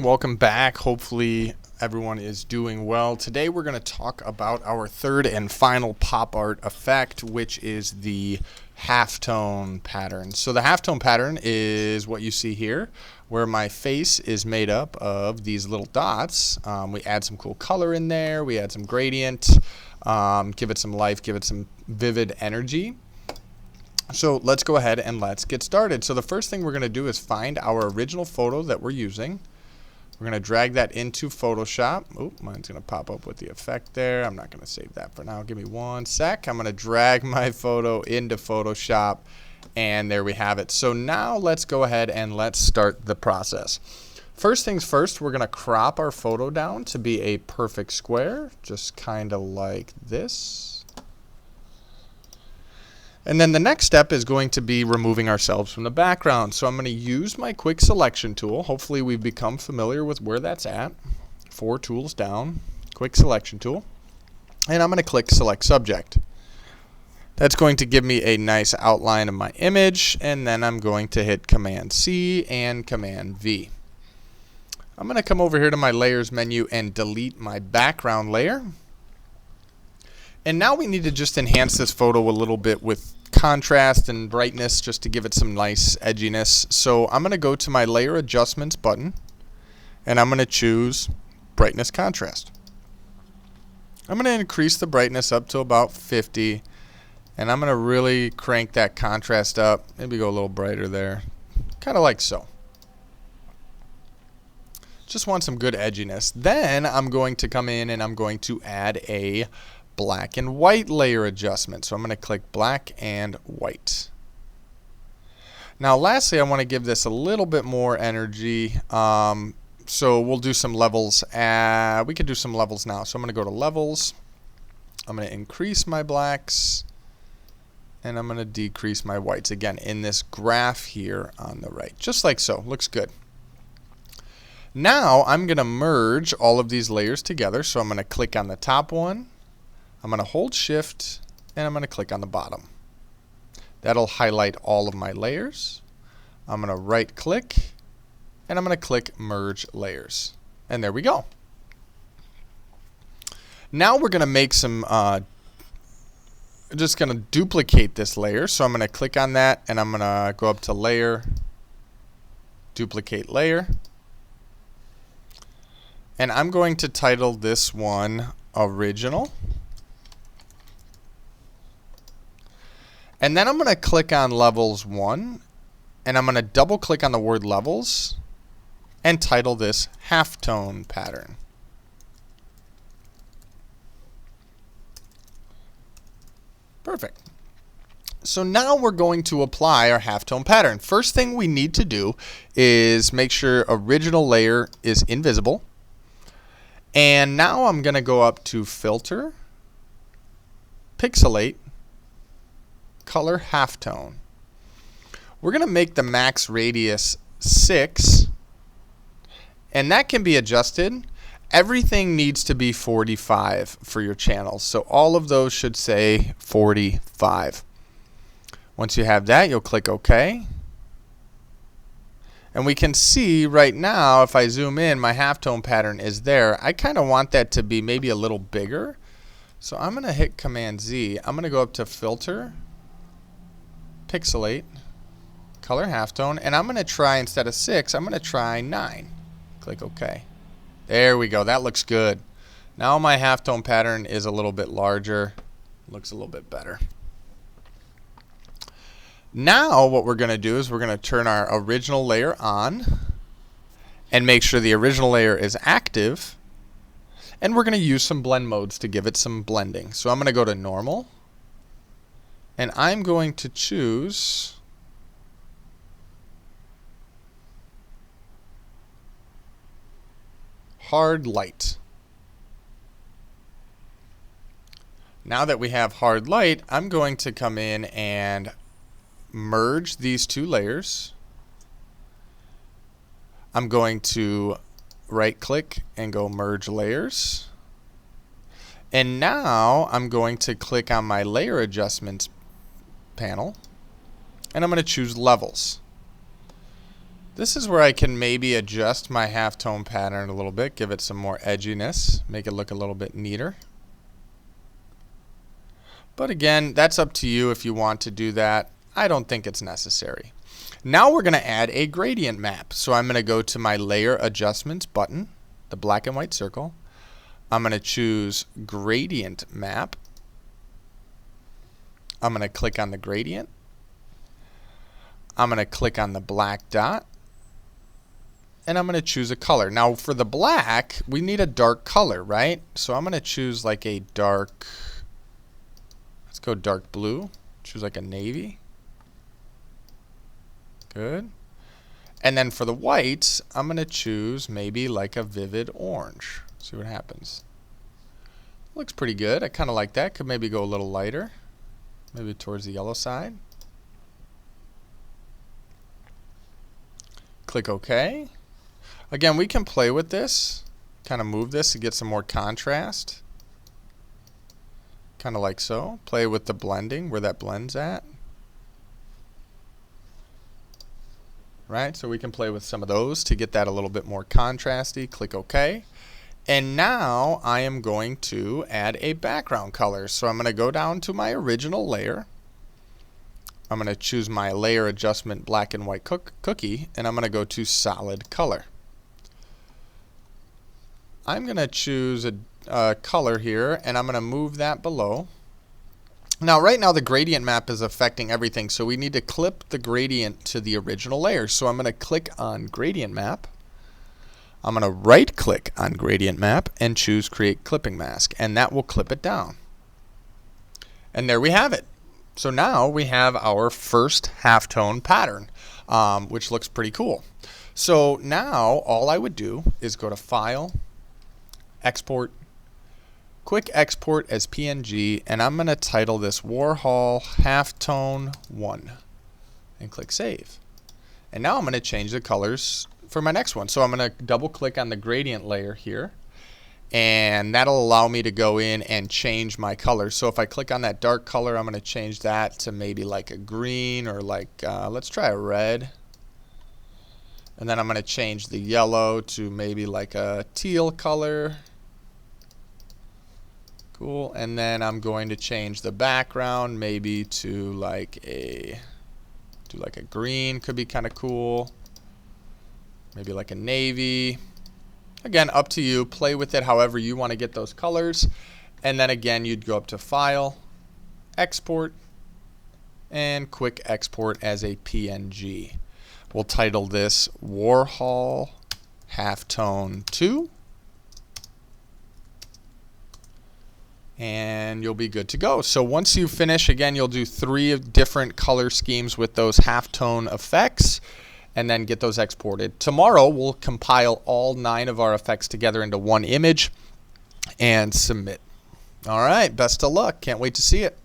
Welcome back. Hopefully everyone is doing well. Today we're going to talk about our third and final pop art effect, which is the halftone pattern. So the halftone pattern is what you see here, where my face is made up of these little dots. We add some cool color in there. We add some gradient, give it some life, give it some vivid energy. So let's go ahead and let's get started. So the first thing we're going to do is find our original photo that we're using. We're going to drag that into Photoshop. Oh, mine's going to pop up with the effect there. I'm not going to save that for now. Give me one sec. I'm going to drag my photo into Photoshop, and there we have it. So now let's go ahead and let's start the process. First things first, we're going to crop our photo down to be a perfect square, just kind of like this. And then the next step is going to be removing ourselves from the background. So I'm going to use my quick selection tool. Hopefully we've become familiar with where that's at. 4 tools down, quick selection tool. And I'm going to click select subject. That's going to give me a nice outline of my image. And then I'm going to hit Command C and Command V. I'm going to come over here to my layers menu and delete my background layer. And now we need to just enhance this photo a little bit with contrast and brightness just to give it some nice edginess. So I'm going to go to my layer adjustments button and I'm going to choose brightness contrast. I'm going to increase the brightness up to about 50 and I'm going to really crank that contrast up. Maybe go a little brighter there, kind of like so. Just want some good edginess. Then I'm going to come in and I'm going to add a black and white layer adjustment. So I'm going to click black and white. Now lastly, I want to give this a little bit more energy. So we'll do some levels. We could do some levels now. So I'm going to go to levels. I'm going to increase my blacks. And I'm going to decrease my whites. Again, in this graph here on the right. Just like so. Looks good. Now I'm going to merge all of these layers together. So I'm going to click on the top one. I'm going to hold shift and I'm going to click on the bottom. That'll highlight all of my layers. I'm going to right click and I'm going to click merge layers. And there we go. Now we're going to make some, just going to duplicate this layer. So I'm going to click on that and I'm going to go up to layer, duplicate layer. And I'm going to title this one original. And then I'm going to click on levels 1 and I'm going to double click on the word levels and title this halftone pattern. Perfect. So now we're going to apply our halftone pattern. First thing we need to do is make sure original layer is invisible. And now I'm going to go up to filter, pixelate, color halftone. We're going to make the max radius 6 and that can be adjusted. Everything needs to be 45 for your channels. So all of those should say 45. Once you have that, you'll click OK. And we can see right now, if I zoom in, my halftone pattern is there. I kind of want that to be maybe a little bigger. So I'm going to hit Command Z. I'm going to go up to filter, pixelate, color halftone, and I'm going to try, instead of 6, I'm going to try 9. Click OK. There we go. That looks good. Now my halftone pattern is a little bit larger. Looks a little bit better. Now what we're going to do is we're going to turn our original layer on and make sure the original layer is active. And we're going to use some blend modes to give it some blending. So I'm going to go to normal. And I'm going to choose hard light. Now that we have hard light, I'm going to come in and merge these two layers. I'm going to right click and go merge layers. And now I'm going to click on my layer adjustments panel and I'm going to choose levels. This is where I can maybe adjust my halftone pattern a little bit, give it some more edginess, make it look a little bit neater. But again, that's up to you if you want to do that. I don't think it's necessary. Now we're going to add a gradient map. So I'm going to go to my Layer Adjustments button, the black and white circle. I'm going to choose Gradient Map. I'm going to click on the gradient. I'm going to click on the black dot. And I'm going to choose a color. Now for the black, we need a dark color, right? So I'm going to choose like a dark, let's go dark blue. Choose like a navy. Good. And then for the whites, I'm going to choose maybe like a vivid orange. See what happens. Looks pretty good. I kind of like that. Could maybe go a little lighter. Maybe towards the yellow side. Click OK. Again, we can play with this, kind of move this to get some more contrast. Kind of like so. Play with the blending, where that blends at. Right, so we can play with some of those to get that a little bit more contrasty. Click OK. And now I am going to add a background color. So I'm going to go down to my original layer. I'm going to choose my Layer Adjustment black and white cookie, and I'm going to go to Solid Color. I'm going to choose a color here, and I'm going to move that below. Now, right now, the gradient map is affecting everything, so we need to clip the gradient to the original layer. So I'm going to click on Gradient Map. I'm going to right-click on Gradient Map and choose Create Clipping Mask, and that will clip it down. And there we have it. So now we have our first halftone pattern, which looks pretty cool. So now all I would do is go to File, Export, Quick Export as PNG, and I'm going to title this Warhol Halftone 1 and click Save. And now I'm going to change the colors for my next one. So I'm going to double click on the gradient layer here, and that'll allow me to go in and change my colors. So if I click on that dark color, I'm going to change that to maybe like a green, or like, let's try a red. And then I'm going to change the yellow to maybe like a teal color. Cool. And then I'm going to change the background maybe to like a green, could be kind of cool. Maybe like a navy. Again, up to you. Play with it however you want to get those colors. And then again, you'd go up to File, Export, and Quick Export as a PNG. We'll title this Warhol Halftone 2. And you'll be good to go. So once you finish, again, you'll do 3 different color schemes with those halftone effects, and then get those exported. Tomorrow, we'll compile all 9 of our effects together into one image and submit. All right, best of luck. Can't wait to see it.